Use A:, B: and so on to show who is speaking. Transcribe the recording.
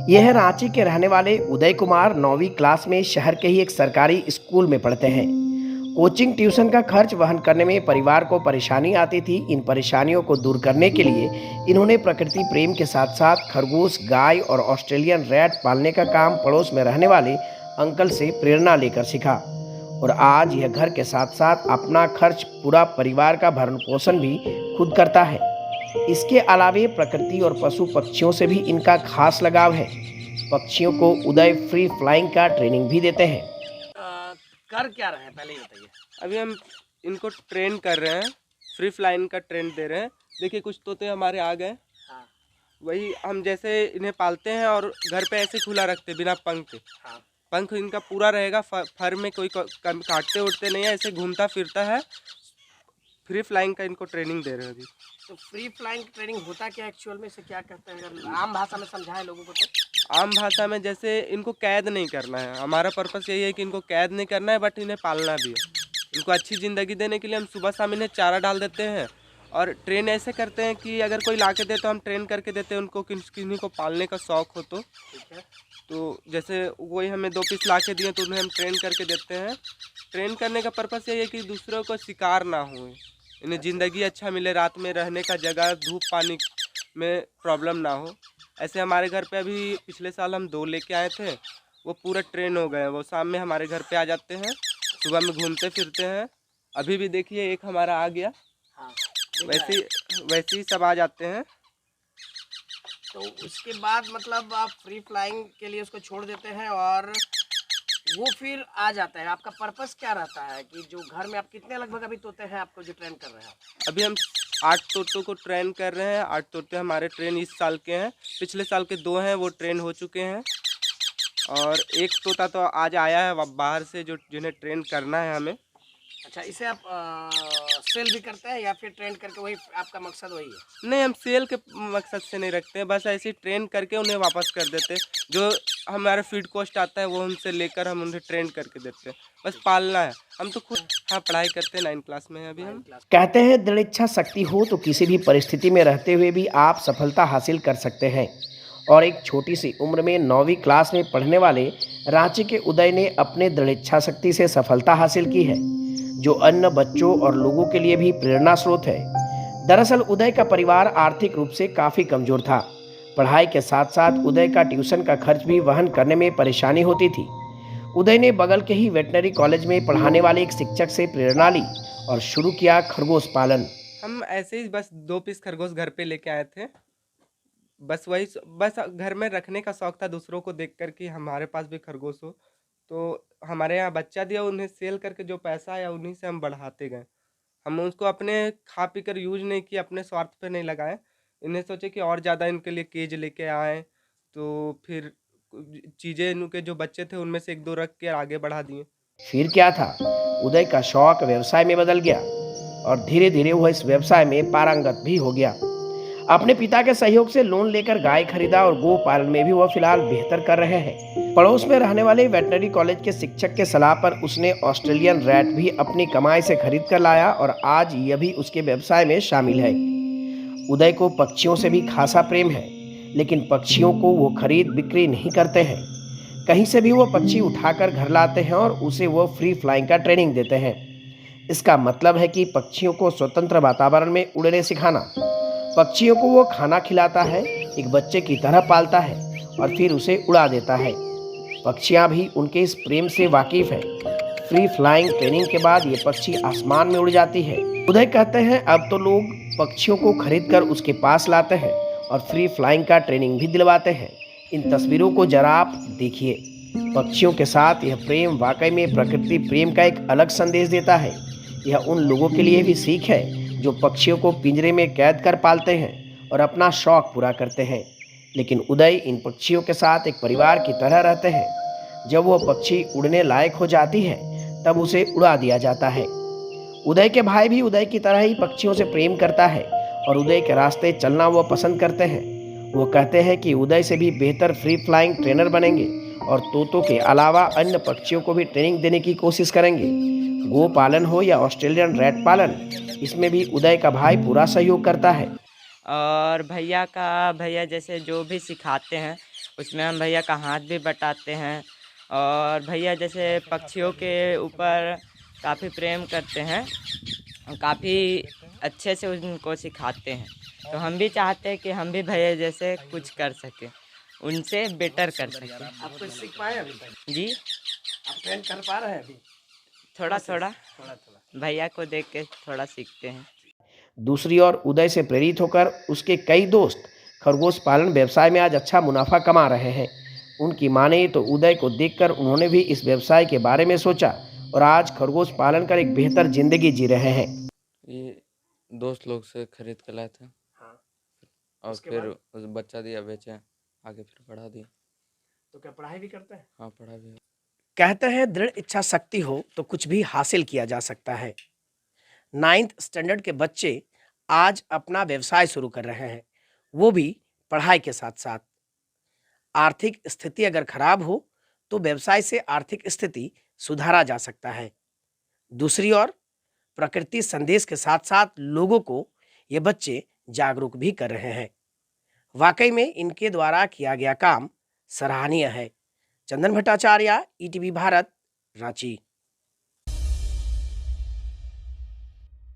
A: यह है रांची के रहने वाले उदय कुमार। 9वीं क्लास में शहर के ही एक सरकारी स्कूल में पढ़ते हैं। कोचिंग ट्यूशन का खर्च वहन करने में परिवार को परेशानी आती थी। इन परेशानियों को दूर करने के लिए इन्होंने प्रकृति प्रेम के साथ साथ खरगोश, गाय और ऑस्ट्रेलियन रैट पालने का काम पड़ोस में रहने वाले अंकल से प्रेरणा लेकर सीखा। और आज यह घर के साथ साथ अपना खर्च, पूरा परिवार का भरण पोषण भी खुद करता है। इसके अलावे प्रकृति और पशु पक्षियों से भी इनका खास लगाव है। पक्षियों को उदय फ्री फ्लाइंग का ट्रेनिंग भी देते हैं। कर क्या रहे हैं पहले ही बताइए।
B: अभी हम इनको ट्रेन कर रहे हैं, फ्री फ्लाइंग का ट्रेन दे रहे हैं। देखिए कुछ तोते हमारे आ गए।
A: हाँ।
B: वही हम जैसे इन्हें पालते हैं और घर पे ऐसे खुला रखते बिना पंख के।
A: हाँ।
B: पंख इनका पूरा रहेगा, फर में कोई काटते उड़ते नहीं है, ऐसे घूमता फिरता है। फ्री फ्लाइंग का इनको ट्रेनिंग दे रहे हैं अभी।
A: तो फ्री फ्लाइंग ट्रेनिंग होता क्या एक्चुअल में, से क्या करते हैं, अगर आम भाषा में समझाएं लोगों को तो?
B: आम भाषा में जैसे इनको कैद नहीं करना है। हमारा पर्पस यही है कि इनको कैद नहीं करना है, बट इन्हें पालना भी है। इनको अच्छी ज़िंदगी देने के लिए हम सुबह शाम इन्हें चारा डाल देते हैं और ट्रेन ऐसे करते हैं कि अगर कोई ला के दे तो हम ट्रेन करके देते हैं उनको, किन्हीं को पालने का शौक़ हो तो।
A: ठीक है।
B: तो जैसे वही हमें 2 पीस ला के दिए तो उन्हें हम ट्रेन करके देते हैं। ट्रेन करने का पर्पस यही है कि दूसरों को शिकार ना हो, इन्हें ज़िंदगी अच्छा मिले, रात में रहने का जगह, धूप पानी में प्रॉब्लम ना हो। ऐसे हमारे घर पे अभी पिछले साल हम 2 लेके आए थे, वो पूरा ट्रेन हो गए। वो शाम में हमारे घर पे आ जाते हैं, सुबह में घूमते फिरते हैं। अभी भी देखिए एक हमारा आ गया।
A: हाँ।
B: वैसे ही सब आ जाते हैं।
A: तो उसके बाद मतलब आप फ्री फ्लाइंग के लिए उसको छोड़ देते हैं और वो फिर आ जाता है। आपका पर्पस क्या रहता है कि जो घर में आप कितने लगभग अभी तोते हैं आपको जो ट्रेन कर रहे हैं?
B: अभी हम 8 तोतों को ट्रेन कर रहे हैं। 8 तोते हमारे ट्रेन इस साल के हैं। पिछले साल के 2 हैं, वो ट्रेन हो चुके हैं। और एक तोता तो आज आया है बाहर से, जो जिन्हें ट्रेन करना है हमें।
A: अच्छा, इसे आप सेल भी करते हैं या फिर ट्रेन करके, वही आपका मकसद वही है?
B: नहीं, हम सेल के मकसद से नहीं रखते हैं, बस ऐसे ही ट्रेन करके उन्हें वापस कर देते हैं। जो हमारा फीड कॉस्ट आता है वो उनसे लेकर हम उन्हें ट्रेन करके देते हैं। बस पालना है। हम तो खुद पढ़ाई करते हैं, 9 क्लास में हैं अभी हम।
A: कहते हैं दृढ़ इच्छा शक्ति हो तो किसी भी परिस्थिति में रहते हुए भी आप सफलता हासिल कर सकते हैं। और एक छोटी सी उम्र में 9वीं क्लास में पढ़ने वाले रांची के उदय ने अपने दृढ़ इच्छा शक्ति से सफलता हासिल की है, जो अन्य बच्चों और लोगों के लिए भी प्रेरणा स्रोत है। दरअसल उदय का परिवार आर्थिक रूप से काफ़ी कमज़ोर था। पढ़ाई के साथ साथ उदय का ट्यूशन का खर्च भी वहन करने में परेशानी होती थी। उदय ने बगल के ही वेटनरी कॉलेज में पढ़ाने वाले एक शिक्षक से प्रेरणा ली और शुरू किया खरगोश पालन।
B: हम ऐसे ही बस 2 पीस खरगोश घर पे लेके आए थे। बस घर में रखने का शौक़ था, दूसरों को देखकर कि हमारे पास भी खरगोश हो। तो हमारे यहाँ बच्चा दिया, उन्हें सेल करके जो पैसा आया उन्हीं से हम बढ़ाते गए। हम उसको अपने खा पी कर यूज़ नहीं किए, अपने स्वार्थ पे नहीं लगाए। इन्हें सोचे कि और ज़्यादा इनके लिए केज लेके आएँ, तो फिर चीज़ें इनके जो बच्चे थे उनमें से 1-2 रख के आगे बढ़ा दिए।
A: फिर क्या था, उदय का शौक व्यवसाय में बदल गया और धीरे धीरे वह इस व्यवसाय में पारंगत भी हो गया। अपने पिता के सहयोग से लोन लेकर गाय खरीदा और गो पालन में भी वह फिलहाल बेहतर कर रहे हैं। पड़ोस में रहने वाले वेटनरी कॉलेज के शिक्षक के सलाह पर उसने ऑस्ट्रेलियन रैट भी अपनी कमाई से खरीद कर लाया और आज यह भी उसके व्यवसाय में शामिल है। उदय को पक्षियों से भी खासा प्रेम है, लेकिन पक्षियों को वो खरीद बिक्री नहीं करते हैं। कहीं से भी वो पक्षी उठाकर घर लाते हैं और उसे वो फ्री फ्लाइंग का ट्रेनिंग देते हैं। इसका मतलब है कि पक्षियों को स्वतंत्र वातावरण में उड़ने सिखाना। पक्षियों को वो खाना खिलाता है, एक बच्चे की तरह पालता है और फिर उसे उड़ा देता है। पक्षियाँ भी उनके इस प्रेम से वाकिफ है। फ्री फ्लाइंग ट्रेनिंग के बाद ये पक्षी आसमान में उड़ जाती है। उदय कहते हैं अब तो लोग पक्षियों को खरीदकर उसके पास लाते हैं और फ्री फ्लाइंग का ट्रेनिंग भी दिलवाते हैं। इन तस्वीरों को जरा आप देखिए। पक्षियों के साथ यह प्रेम वाकई में प्रकृति प्रेम का एक अलग संदेश देता है। यह उन लोगों के लिए भी सीख है जो पक्षियों को पिंजरे में कैद कर पालते हैं और अपना शौक पूरा करते हैं। लेकिन उदय इन पक्षियों के साथ एक परिवार की तरह रहते हैं। जब वह पक्षी उड़ने लायक हो जाती है तब उसे उड़ा दिया जाता है। उदय के भाई भी उदय की तरह ही पक्षियों से प्रेम करता है और उदय के रास्ते चलना वह पसंद करते हैं। वो कहते हैं कि उदय से भी बेहतर फ्री फ्लाइंग ट्रेनर बनेंगे और तोतों के अलावा अन्य पक्षियों को भी ट्रेनिंग देने की कोशिश करेंगे। गो पालन हो या ऑस्ट्रेलियन रैट पालन, इसमें भी उदय का भाई पूरा सहयोग करता है।
C: और भैया जैसे जो भी सिखाते हैं उसमें हम भैया का हाथ भी बटाते हैं। और भैया जैसे पक्षियों के ऊपर काफ़ी प्रेम करते हैं, काफ़ी अच्छे से उनको सिखाते हैं। तो हम भी चाहते हैं कि हम भी भैया जैसे कुछ कर सकें, उनसे बेटर कर सकें।
A: आप कुछ सीख पाए अभी तक?
C: जी,
A: आप ट्रेन कर पा रहे हैं अभी?
C: थोड़ा-थोड़ा
A: थोड़ा थोड़ा।
C: भैया को देख के थोड़ा सीखते हैं।
A: दूसरी ओर उदय से प्रेरित होकर उसके कई दोस्त खरगोश पालन व्यवसाय में आज अच्छा मुनाफा कमा रहे हैं। उनकी माने तो उदय को देखकर उन्होंने भी इस व्यवसाय के बारे में सोचा और आज खरगोश पालन कर एक बेहतर जिंदगी जी रहे हैं।
D: ये दोस्त लोग से खरीद के लाए थे
A: हाँ,
D: और
A: उसके
D: फिर
A: बाद?
D: उस बच्चा दिया, बेचे, आगे फिर बढ़ा दिया।
A: तो क्या पढ़ाई भी करते हैं?
D: हाँ, पढ़ा भी है।
A: कहते हैं दृढ़ इच्छा शक्ति हो तो कुछ भी हासिल किया जा सकता है। 9th स्टैंडर्ड के बच्चे आज अपना व्यवसाय शुरू कर रहे हैं, वो भी पढ़ाई के साथ साथ। आर्थिक स्थिति अगर खराब हो तो व्यवसाय से आर्थिक स्थिति सुधारा जा सकता है। दूसरी ओर प्रकृति संदेश के साथ साथ लोगों को ये बच्चे जागरूक भी कर रहे हैं। वाकई में इनके द्वारा किया गया काम सराहनीय है। चंदन भट्टाचार्य, ईटीवी भारत, रांची।